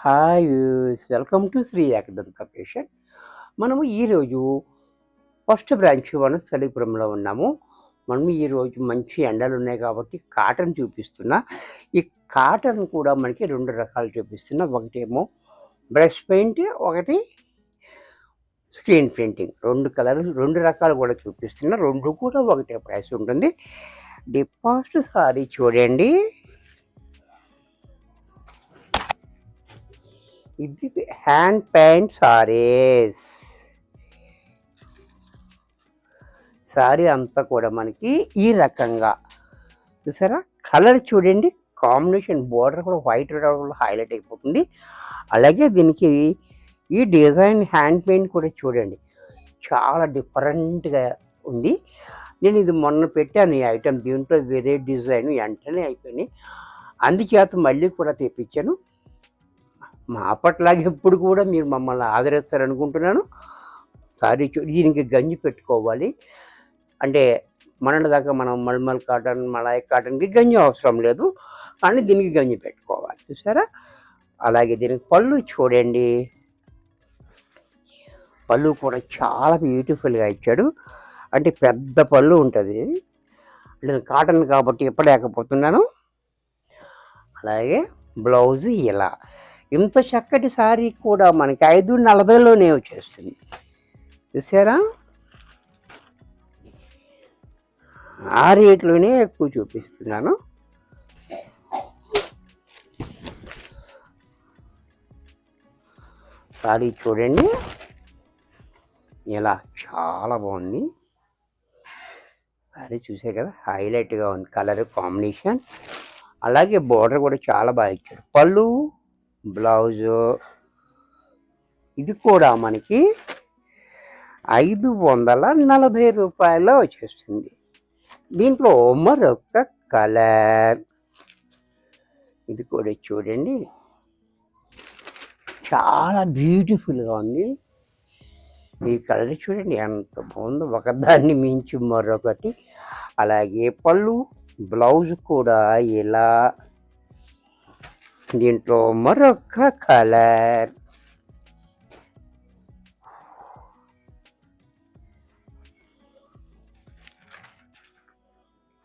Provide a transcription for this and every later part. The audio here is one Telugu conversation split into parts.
Hi views, welcome to Sri Ekadanta fashion. మనము ఈరోజు ఫస్ట్ బ్రాంచ్ వనస్థలిపురంలో ఉన్నాము. మనము ఈరోజు మంచి ఎండలు ఉన్నాయి కాబట్టి కాటన్ చూపిస్తున్నా. ఈ కాటన్ కూడా మనకి 2 రకాలు చూపిస్తున్నా. ఒకటేమో బ్రష్ పెయింట్, ఒకటి స్క్రీన్ ప్రింటింగ్. 2 రకాలు కూడా చూపిస్తున్నా. 2 కూడా ఒకటే ప్రైస్ ఉంటుంది. ది ఫస్ట్ సారీ చూడండి. ఇది హ్యాండ్ పెయింట్ సారీస్. సారీ అంతా కూడా మనకి ఈ రకంగా చూసారా, కలర్ చూడండి, కాంబినేషన్ బోర్డర్ కూడా వైట్ హైలైట్ అయిపోతుంది. అలాగే దీనికి ఈ డిజైన్ హ్యాండ్ పెయింట్ కూడా చూడండి, చాలా డిఫరెంట్గా ఉంది. నేను ఇది మొన్న పెట్టాను ఈ ఐటమ్, దీంట్లో వేరే డిజైన్ వెంటనే అయిపోయినాయి, అందుచేత మళ్ళీ కూడా తెప్పించాను. మా అప్పట్లాగే ఎప్పుడు కూడా మీరు మమ్మల్ని ఆదరిస్తారనుకుంటున్నాను. సారీ దీనికి గంజి పెట్టుకోవాలి, అంటే దాకా మనం మల్మల్ కాటన్, మలాయ్ కాటన్కి గంజి అవసరం లేదు, కానీ దీనికి గంజి పెట్టుకోవాలి. చూసారా, అలాగే దీనికి పళ్ళు చూడండి, పళ్ళు కూడా చాలా బ్యూటిఫుల్గా ఇచ్చాడు. అంటే పెద్ద పళ్ళు ఉంటుంది, అంటే కాటన్ కాబట్టి ఇప్పలేకపోతున్నాను. అలాగే బ్లౌజ్ ఇలా, ఇంత చక్కటి సారీ కూడా మనకి 540లోనే వచ్చేస్తుంది. చూసారా, ఆ రేట్లోనే ఎక్కువ చూపిస్తున్నాను. సారీ చూడండి, ఇలా చాలా బాగుంది. సారీ చూసే కదా, హైలైట్గా ఉంది కలర్ కాంబినేషన్. అలాగే బోర్డర్ కూడా చాలా బాగా ఇచ్చారు. పళ్ళు, బ్లౌజు ఇది కూడా మనకి 540 రూపాయల్లో వచ్చేస్తుంది. దీంట్లో మరొక కలర్, ఇది కూడా చూడండి, చాలా బ్యూటిఫుల్గా ఉంది. ఈ కలర్ చూడండి ఎంత బాగుందో, ఒకదాన్ని మించి మరొకటి. అలాగే పళ్ళు, బ్లౌజ్ కూడా ఇలా. దీంట్లో మరొక కలర్,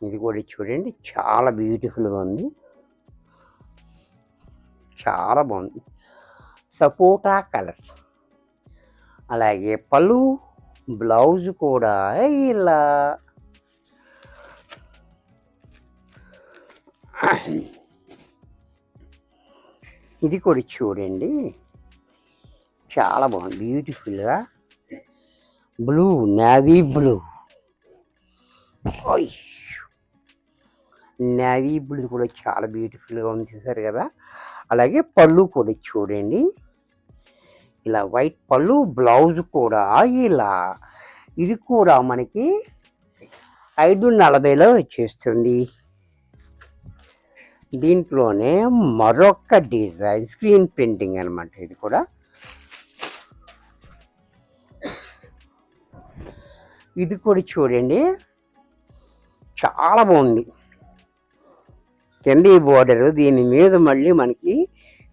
ఇది కూడా చూడండి, చాలా బ్యూటిఫుల్గా ఉంది, చాలా బాగుంది. సపోటా కలర్. అలాగే పళ్ళు, బ్లౌజ్ కూడా ఇలా. ఇది కూడా చూడండి, చాలా బాగుంది, బ్యూటిఫుల్గా blue, navy blue. Navy blue కూడా చాలా బ్యూటిఫుల్గా ఉంది, చూసారు కదా. అలాగే పళ్ళు కూడా చూడండి, ఇలా వైట్ పళ్ళు, బ్లౌజ్ కూడా ఇలా. ఇది కూడా మనకి 540లో వచ్చేస్తుంది. దీంట్లోనే మరొక డిజైన్ స్క్రీన్ ప్రింటింగ్ అనమాట. ఇది కూడా చూడండి, చాలా బాగుంది. కింద ఈ బోర్డర్, దీని మీద మళ్ళీ మనకి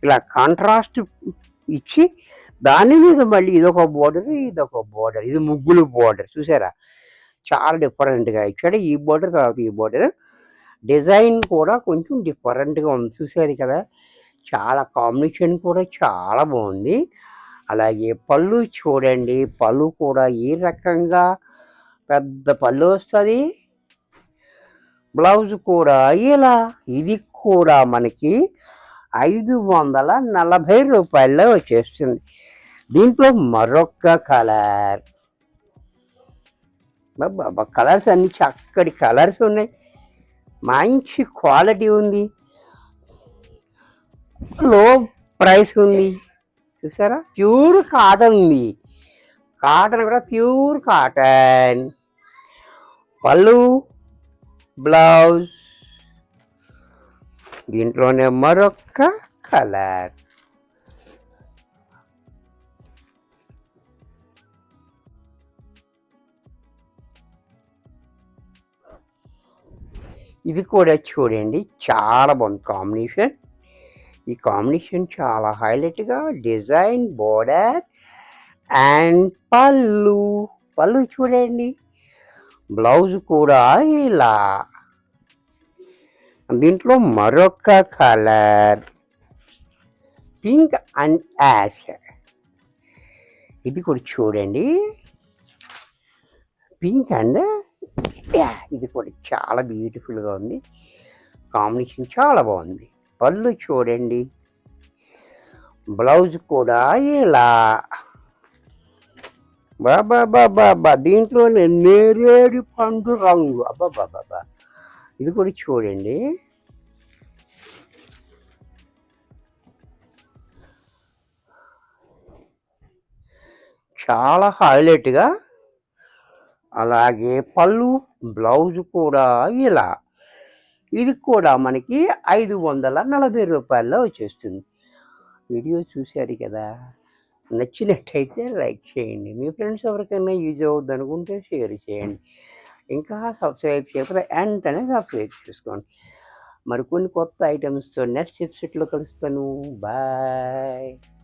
ఇలా కాంట్రాస్ట్ ఇచ్చి, దాని మీద మళ్ళీ ఇదొక బోర్డర్, ఇది ముగ్గులు బోర్డర్. చూసారా, చాలా డిఫరెంట్గా ఇచ్చాడు. ఈ బోర్డర్ తర్వాత ఈ బోర్డర్ డిజైన్ కూడా కొంచెం డిఫరెంట్గా ఉంది, చూసారు కదా. చాలా కాంబినేషన్ కూడా చాలా బాగుంది. అలాగే పళ్ళు చూడండి, పళ్ళు కూడా ఈ రకంగా పెద్ద పళ్ళు వస్తుంది. బ్లౌజ్ కూడా ఇలా. ఇది కూడా మనకి 540 రూపాయల్లో వచ్చేస్తుంది. దీంట్లో మరొక కలర్, బాబా కలర్స్ అన్ని చక్కటి కలర్స్ ఉన్నాయి, మంచి క్వాలిటీ ఉంది, లో ప్రైస్ ఉంది. చూసారా, ప్యూర్ కాటన్ ఉంది, కాటన్ కూడా ప్యూర్ కాటన్. పళ్ళు, బ్లౌజ్, దీంట్లోనే మరొక కలర్. ఇది కూడా చూడండి, చాలా బాగుంది కాంబినేషన్. ఈ కాంబినేషన్ చాలా హైలైట్గా డిజైన్ బోర్డర్ అండ్ పళ్ళు చూడండి. బ్లౌజ్ కూడా ఇలా. దీంట్లో మరొక కలర్ పింక్ అండ్ యాష్. ఇది కూడా చూడండి, పింక్ అండ్ ఇది కూడా చాలా బ్యూటిఫుల్గా ఉంది. కాంబినేషన్ చాలా బాగుంది. పళ్ళు చూడండి, బ్లౌజ్ కూడా ఇలా. బాబా దీంట్లోనే నేరేడు పండు రంగు. అబ్బాబాబా ఇది కూడా చూడండి. చాలా హైలైట్గా. అలాగే పళ్ళు బ్లౌజ్ కూడా ఇలా. ఇది కూడా మనకి 540 రూపాయల్లో వచ్చేస్తుంది. వీడియో చూశారు కదా, నచ్చినట్టయితే లైక్ చేయండి. మీ ఫ్రెండ్స్ ఎవరికైనా యూజ్ అవుద్ది అనుకుంటే షేర్ చేయండి. ఇంకా సబ్స్క్రైబ్ చేయకపోతే వెంటనే సబ్స్క్రైబ్ చేసుకోండి. మరికొన్ని కొత్త ఐటమ్స్తో నెక్స్ట్ ఎపిసోడ్లో కలుస్తాను. బాయ్.